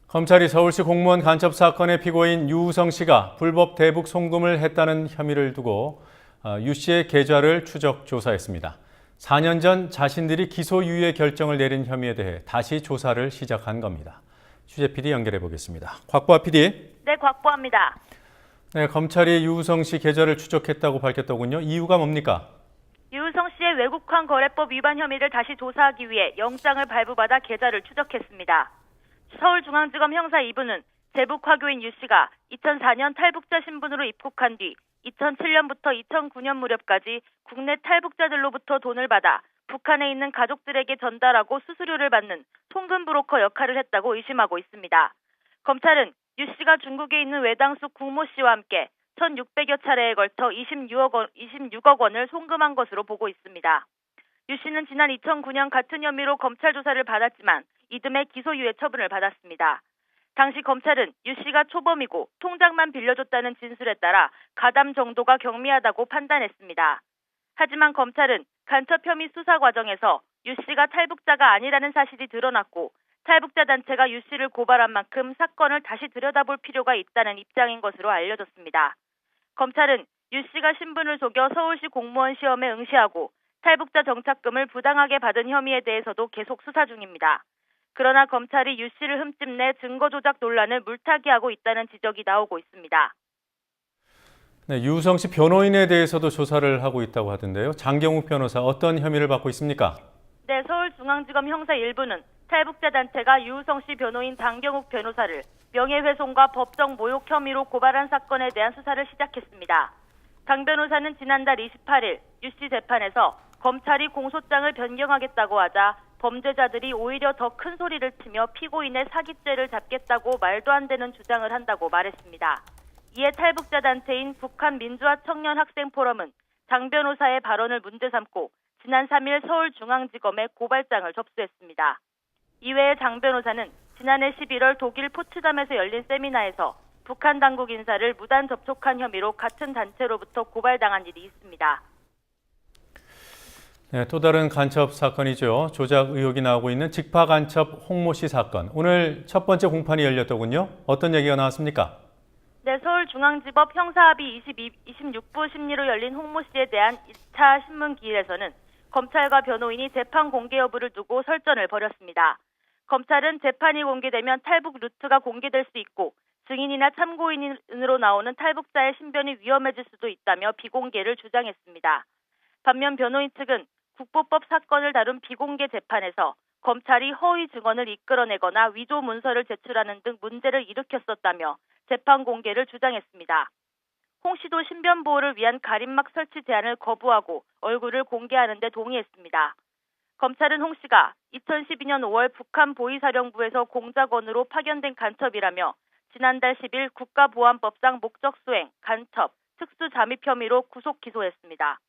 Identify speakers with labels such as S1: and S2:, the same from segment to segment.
S1: 검찰이 서울시 공무원 간첩 사건의 피고인 유우성 씨가 불법 대북 송금을 했다는 혐의를 두고 유 씨의 계좌를 추적 조사했습니다. 4년 전 자신들이 기소유예 결정을 내린 혐의에 대해 다시 조사를 시작한 겁니다. 취재 PD 연결해 보겠습니다. 곽보아 PD.
S2: 네, 곽보아입니다.
S1: 네, 검찰이 유우성 씨 계좌를 추적했다고 밝혔더군요. 이유가 뭡니까?
S2: 유우성 씨의 외국환 거래법 위반 혐의를 다시 조사하기 위해 영장을 발부받아 계좌를 추적했습니다. 서울중앙지검 형사 2부는 대북 화교인 유 씨가 2004년 탈북자 신분으로 입국한 뒤 2007년부터 2009년 무렵까지 국내 탈북자들로부터 돈을 받아 북한에 있는 가족들에게 전달하고 수수료를 받는 송금 브로커 역할을 했다고 의심하고 있습니다. 검찰은 유 씨가 중국에 있는 외당숙 국모 씨와 함께 1,600여 차례에 걸쳐 26억 원을 송금한 것으로 보고 있습니다. 유 씨는 지난 2009년 같은 혐의로 검찰 조사를 받았지만 이듬해 기소유예 처분을 받았습니다. 당시 검찰은 유 씨가 초범이고 통장만 빌려줬다는 진술에 따라 가담 정도가 경미하다고 판단했습니다. 하지만 검찰은 간첩 혐의 수사 과정에서 유 씨가 탈북자가 아니라는 사실이 드러났고 탈북자 단체가 유 씨를 고발한 만큼 사건을 다시 들여다볼 필요가 있다는 입장인 것으로 알려졌습니다. 검찰은 유 씨가 신분을 속여 서울시 공무원 시험에 응시하고 탈북자 정착금을 부당하게 받은 혐의에 대해서도 계속 수사 중입니다. 그러나 검찰이 유 씨를 흠집내 증거 조작 논란을 물타기하고 있다는 지적이 나오고 있습니다.
S1: 네, 유우성 씨 변호인에 대해서도 조사를 하고 있다고 하던데요. 장경욱 변호사 어떤 혐의를 받고 있습니까?
S2: 네, 서울중앙지검 형사 1부는 탈북자 단체가 유우성 씨 변호인 장경욱 변호사를 명예훼손과 법정 모욕 혐의로 고발한 사건에 대한 수사를 시작했습니다. 장 변호사는 지난달 28일 유 씨 재판에서 검찰이 공소장을 변경하겠다고 하자 범죄자들이 오히려 더 큰 소리를 치며 피고인의 사기죄를 잡겠다고 말도 안 되는 주장을 한다고 말했습니다. 이에 탈북자 단체인 북한민주화청년학생포럼은 장 변호사의 발언을 문제 삼고 지난 3일 서울중앙지검에 고발장을 접수했습니다. 이외에 장 변호사는 지난해 11월 독일 포츠담에서 열린 세미나에서 북한 당국 인사를 무단 접촉한 혐의로 같은 단체로부터 고발당한 일이 있습니다.
S1: 네, 또 다른 간첩 사건이죠. 조작 의혹이 나오고 있는 직파 간첩 홍모 씨 사건. 오늘 첫 번째 공판이 열렸더군요. 어떤 얘기가 나왔습니까?
S2: 네, 서울중앙지법 형사합의 26부 심리로 열린 홍모 씨에 대한 1차 신문기일에서는 검찰과 변호인이 재판 공개 여부를 두고 설전을 벌였습니다. 검찰은 재판이 공개되면 탈북 루트가 공개될 수 있고 증인이나 참고인으로 나오는 탈북자의 신변이 위험해질 수도 있다며 비공개를 주장했습니다. 반면 변호인 측은 국보법 사건을 다룬 비공개 재판에서 검찰이 허위 증언을 이끌어내거나 위조 문서를 제출하는 등 문제를 일으켰었다며 재판 공개를 주장했습니다. 홍 씨도 신변 보호를 위한 가림막 설치 제안을 거부하고 얼굴을 공개하는 데 동의했습니다. 검찰은 홍 씨가 2012년 5월 북한 보위사령부에서 공작원으로 파견된 간첩이라며 지난달 10일 국가보안법상 목적수행, 간첩, 특수잠입 혐의로 구속 기소했습니다.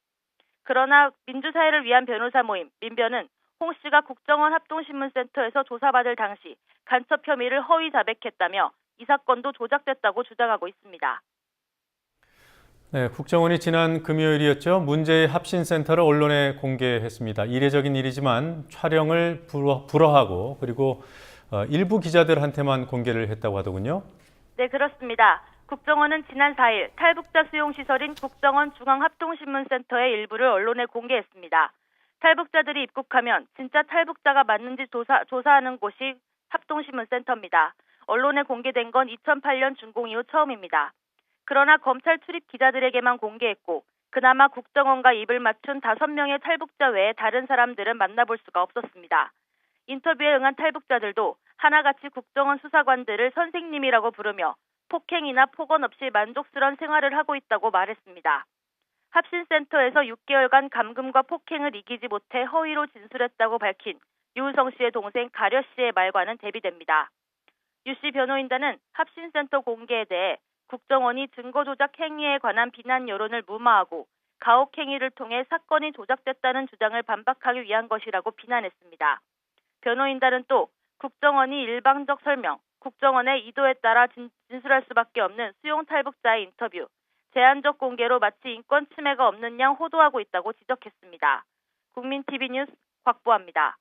S2: 그러나 민주사회를 위한 변호사 모임 민변은 홍 씨가 국정원 합동신문센터에서 조사받을 당시 간첩 혐의를 허위 자백했다며 이 사건도 조작됐다고 주장하고 있습니다.
S1: 네, 국정원이 지난 금요일이었죠. 문제의 합신센터를 언론에 공개했습니다. 이례적인 일이지만 촬영을 불허하고 그리고 일부 기자들한테만 공개를 했다고 하더군요.
S2: 네, 그렇습니다. 국정원은 지난 4일 탈북자 수용시설인 국정원 중앙합동신문센터의 일부를 언론에 공개했습니다. 탈북자들이 입국하면 진짜 탈북자가 맞는지 조사하는 곳이 합동신문센터입니다. 언론에 공개된 건 2008년 준공 이후 처음입니다. 그러나 검찰 출입 기자들에게만 공개했고 그나마 국정원과 입을 맞춘 5명의 탈북자 외에 다른 사람들은 만나볼 수가 없었습니다. 인터뷰에 응한 탈북자들도 하나같이 국정원 수사관들을 선생님이라고 부르며 폭행이나 폭언 없이 만족스러운 생활을 하고 있다고 말했습니다. 합신센터에서 6개월간 감금과 폭행을 이기지 못해 허위로 진술했다고 밝힌 유우성 씨의 동생 가려 씨의 말과는 대비됩니다. 유 씨 변호인단은 합신센터 공개에 대해 국정원이 증거 조작 행위에 관한 비난 여론을 무마하고 가혹 행위를 통해 사건이 조작됐다는 주장을 반박하기 위한 것이라고 비난했습니다. 변호인단은 또 국정원이 일방적 설명, 국정원의 의도에 따라 진술할 수밖에 없는 수용 탈북자의 인터뷰, 제한적 공개로 마치 인권 침해가 없는 양 호도하고 있다고 지적했습니다. 국민TV 뉴스 곽보아입니다.